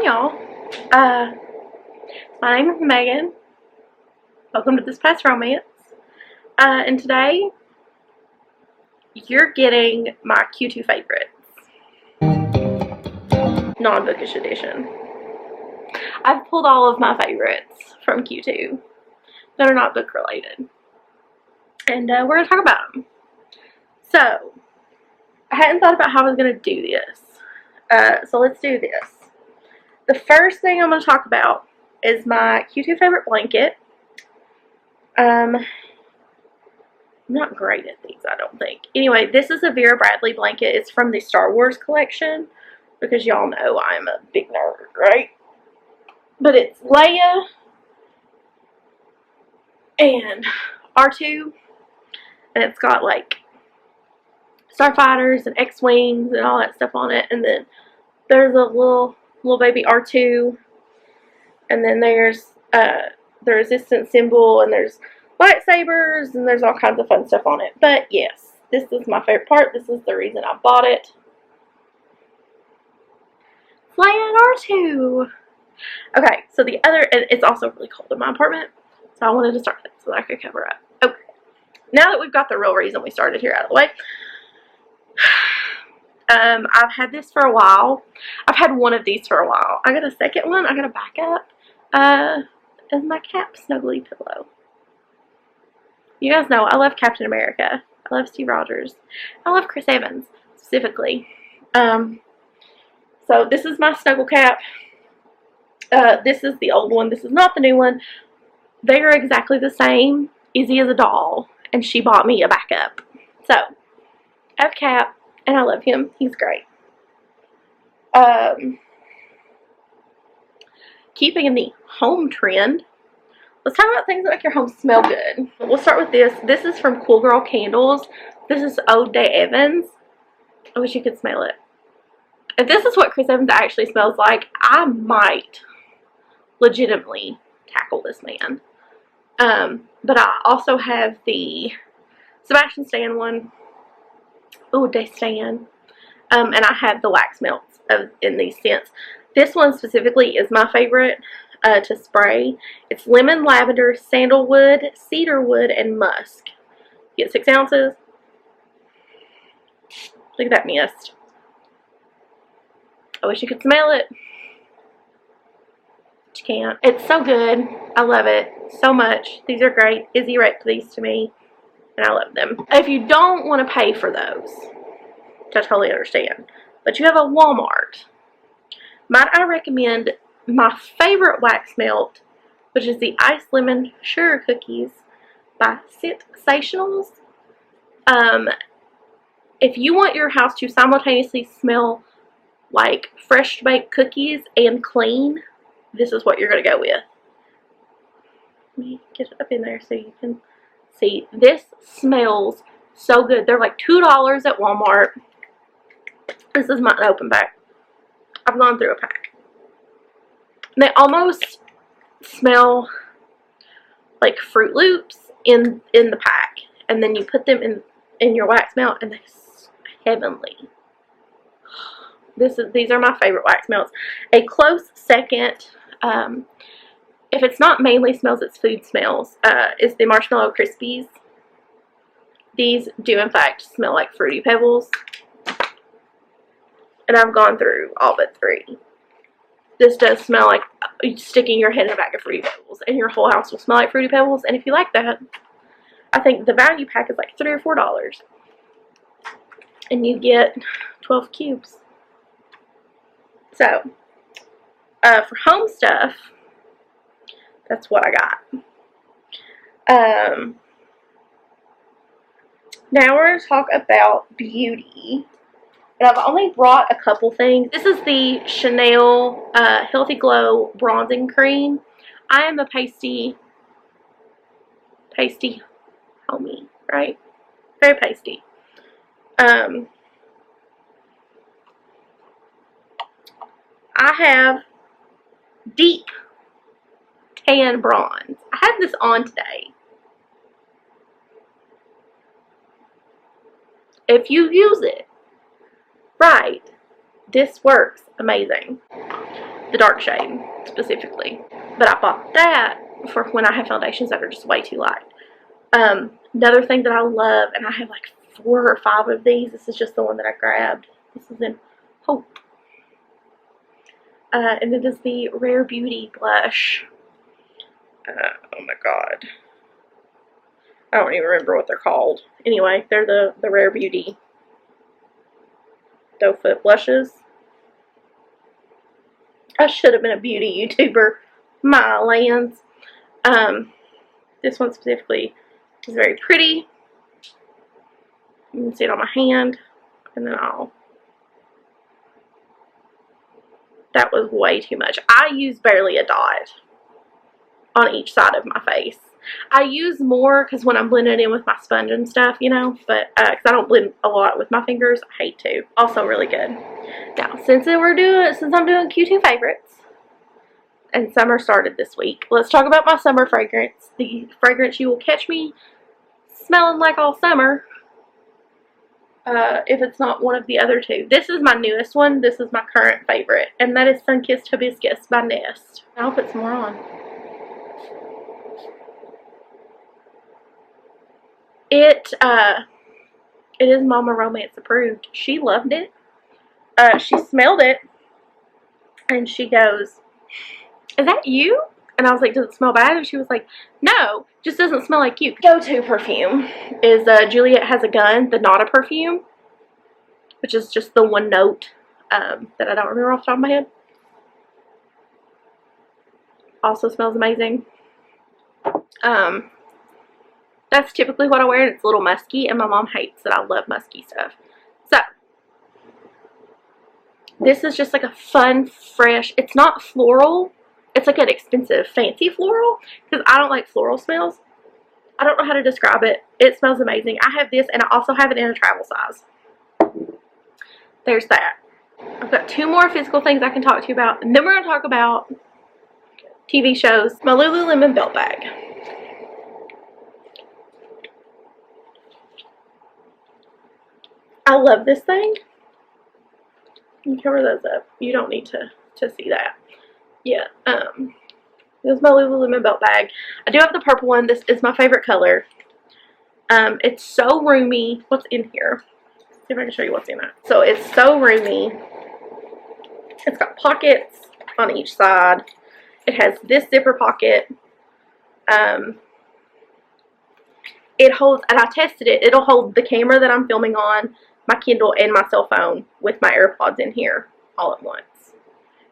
Hi y'all. My name is Megan. Welcome to This Past Romance. And today you're getting my Q2 favorites. Non-Bookish edition. I've pulled all of my favorites from Q2 that are not book related. And we're going to talk about them. So, I hadn't thought about how I was going to do this. So let's do this. The first thing I'm going to talk about is my Q2 favorite blanket. I'm not great at these, I don't think. Anyway, this is a Vera Bradley blanket. It's from the Star Wars collection, because y'all know I'm a big nerd, right? But it's Leia and R2, and it's got like starfighters and X-wings and all that stuff on it. And then there's a little baby R2, and then there's the resistance symbol, and there's lightsabers, and there's all kinds of fun stuff on it. But yes, this is my favorite part. This is the reason I bought it. Leia and R2. Okay, so the other, and it's also really cold in my apartment, so I wanted to start with it so that I could cover up. Okay, now that we've got the real reason we started here out of the way, I've had this for a while. I've had one of these for a while. I got a second one. I got a backup as my Cap snuggly pillow. You guys know I love Captain America. I love Steve Rogers. I love Chris Evans specifically. So this is my snuggle cap. This is the old one. This is not the new one. They are exactly the same, easy as a doll, and she bought me a backup. So I have Cap, and I love him. He's great. Keeping in the home trend, let's talk about things that make your home smell good. We'll start with this. This is from Cool Girl Candles. This is Ode Day Evans. I wish you could smell it. If this is what Chris Evans actually smells like, I might legitimately tackle this man. But I also have the Sebastian Stan one. Ode Day Stan. And I have the wax melts in these scents. This one specifically is my favorite to spray. It's lemon, lavender, sandalwood, cedarwood, and musk. You get 6 ounces. Look at that mist. I wish you could smell it. But you can't. It's so good. I love it so much. These are great. Izzy wrapped these to me, and I love them. If you don't want to pay for those, which I totally understand, but you have a Walmart, might I recommend my favorite wax melt, which is the Ice Lemon Sugar Cookies by Sensationals. If you want your house to simultaneously smell like fresh baked cookies and clean, this is what you're going to go with. Let me get it up in there so you can see. This smells so good. They're like $2 at Walmart. This is my open pack. I've gone through a pack. They almost smell like Fruit Loops in the pack, and then you put them in your wax melt, and they're heavenly. These are my favorite wax melts. A close second, if it's not mainly smells, it's food smells, is the Marshmallow Crispies. These do in fact smell like Fruity Pebbles, and I've gone through all but 3. This does smell like sticking your head in a bag of Fruity Pebbles, and your whole house will smell like Fruity Pebbles. And if you like that, I think the value pack is like $3 or $4, and you get 12 cubes. So, for home stuff, that's what I got. Now we're going to talk about beauty. And I've only brought a couple things. This is the Chanel Healthy Glow Bronzing Cream. I am a pasty homie, right? Very pasty. I have deep tan bronze. I have this on today. If you use it right, this works amazing. the dark shade specifically. But I bought that for when I have foundations that are just way too light. Another thing that I love, and I have like 4 or 5 of these. This is just the one that I grabbed. This is in Hope. And it is the Rare Beauty blush. Oh my god. I don't even remember what they're called. Anyway, they're the Rare Beauty doe foot blushes. I should have been a beauty YouTuber. My lands. This one specifically is very pretty. You can see it on my hand. And then that was way too much. I use barely a dot on each side of my face. I use more because when I'm blending in with my sponge and stuff, you know, but because I don't blend a lot with my fingers, I hate to. Also really good. Now, since I'm doing Q2 favorites, and summer started this week, let's talk about my summer fragrance. The fragrance you will catch me smelling like all summer. If it's not one of the other 2. This is my newest one. This is my current favorite, and that is Sunkissed Hibiscus by Nest. I'll put some more on. It is Mama Romance approved. She loved it. She smelled it, and she goes, "Is that you?" And I was like, "Does it smell bad?" And she was like, "No, just doesn't smell like you." Go-to perfume is Juliet Has a Gun, the Nada perfume, which is just the one note that I don't remember off the top of my head. Also smells amazing. That's typically what I wear, and it's a little musky, and my mom hates that I love musky stuff. So, this is just like a fun, fresh, it's not floral. It's like an expensive, fancy floral, because I don't like floral smells. I don't know how to describe it. It smells amazing. I have this, and I also have it in a travel size. There's that. I've got 2 more physical things I can talk to you about, and then we're going to talk about TV shows. My Lululemon Belt Bag. I love this thing. You can cover those up. You don't need to see that. Yeah, this is my Lululemon Belt Bag. I do have the purple one. This is my favorite color. It's so roomy. What's in here? Let's see if I can show you what's in it. So it's so roomy. It's got pockets on each side. It has this zipper pocket. It holds, and I tested it, it'll hold the camera that I'm filming on, my Kindle, and my cell phone with my AirPods in here all at once.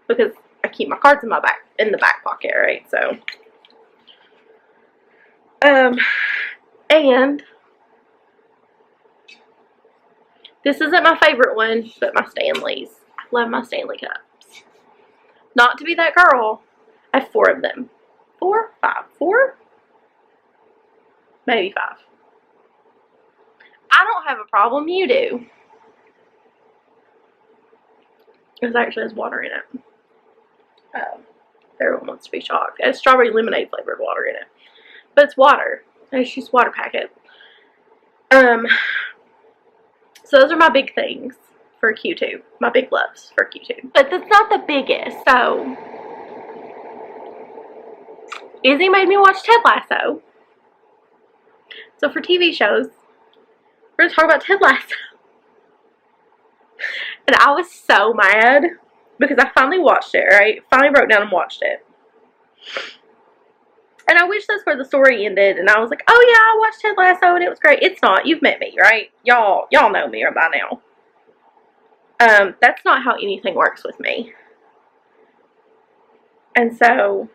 Because I keep my cards in the back pocket, right? So, and this isn't my favorite one, but my Stanleys. I love my Stanley cups. Not to be that girl, I have 4 of them. 4? 5? 4? Maybe 5. I don't have a problem, you do. This actually has water in it. Everyone wants to be shocked. It has strawberry lemonade flavored water in it. But it's water. It's just water packet. So those are my big things for Q2. My big loves for Q2. But that's not the biggest. So Izzy made me watch Ted Lasso. So for TV shows, we're going to talk about Ted Lasso. And I was so mad because I finally watched it, right? Finally broke down and watched it. And I wish that's where the story ended. And I was like, oh yeah, I watched Ted Lasso and it was great. It's not. You've met me, right? Y'all know me by now. That's not how anything works with me. And so,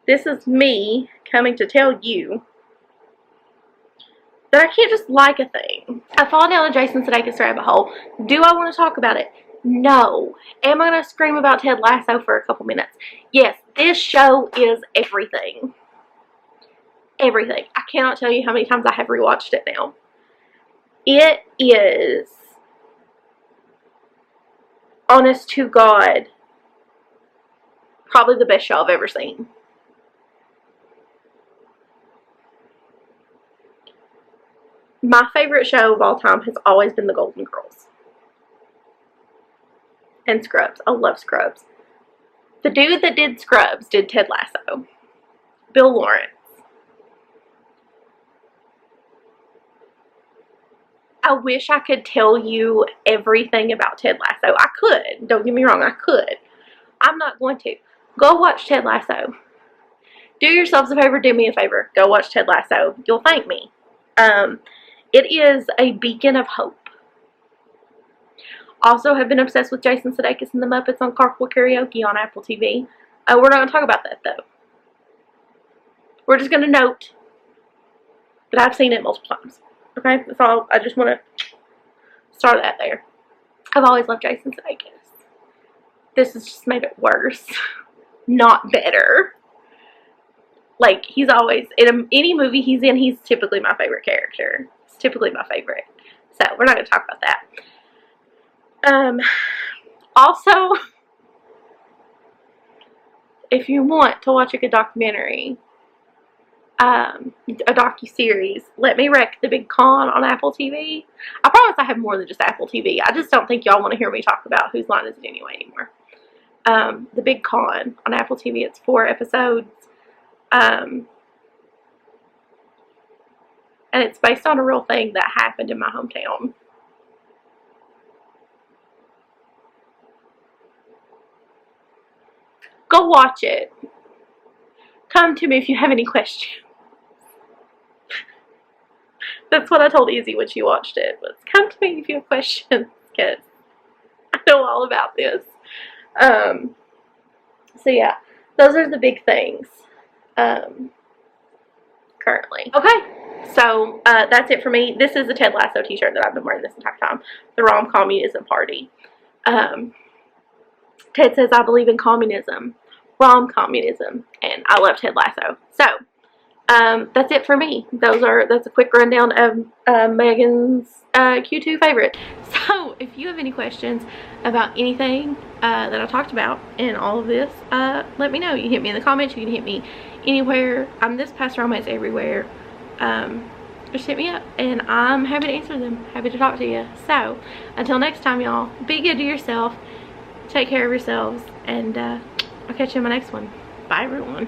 this is me coming to tell you that I can't just like a thing. I fall down a Jason Sudeikis rabbit hole. Do I want to talk about it? No. Am I going to scream about Ted Lasso for a couple minutes? Yes, this show is everything. Everything. I cannot tell you how many times I have rewatched it now. It is, honest to God, probably the best show I've ever seen. My favorite show of all time has always been The Golden Girls. And Scrubs. I love Scrubs. The dude that did Scrubs did Ted Lasso. Bill Lawrence. I wish I could tell you everything about Ted Lasso. I could. Don't get me wrong, I could. I'm not going to. Go watch Ted Lasso. Do yourselves a favor, do me a favor. Go watch Ted Lasso. You'll thank me. It is a beacon of hope. Also have been obsessed with Jason Sudeikis and the Muppets on Carpool Karaoke on Apple TV. We're not going to talk about that, though. We're just going to note that I've seen it multiple times. Okay? That's all. I just want to start that there. I've always loved Jason Sudeikis. This has just made it worse. Not better. Like, he's always, in any movie he's in, he's typically my favorite character. It's typically my favorite. So, we're not going to talk about that. Also, if you want to watch a good documentary, a docu-series, let me wreck The Big Con on Apple TV. I promise I have more than just Apple TV. I just don't think y'all want to hear me talk about Whose Line Is It Anyway anymore. The Big Con on Apple TV. It's 4 episodes. And it's based on a real thing that happened in my hometown. Go watch it. Come to me if you have any questions. That's what I told Izzy when she watched it. Was come to me if you have questions, because I know all about this. So yeah, those are the big things currently. Okay, so that's it for me. This is the Ted Lasso t-shirt that I've been wearing this entire time. The Rom-Communism Party. Ted says, I believe in communism, rom-communism, and I love Ted Lasso. So, that's it for me. That's a quick rundown of Megan's Q2 favorite. So, if you have any questions about anything that I talked about in all of this, let me know. You can hit me in the comments. You can hit me anywhere. I'm this past romance everywhere. Just hit me up, and I'm happy to answer them. Happy to talk to you. So, until next time, y'all, be good to yourself. Take care of yourselves, and I'll catch you in my next one. Bye, everyone.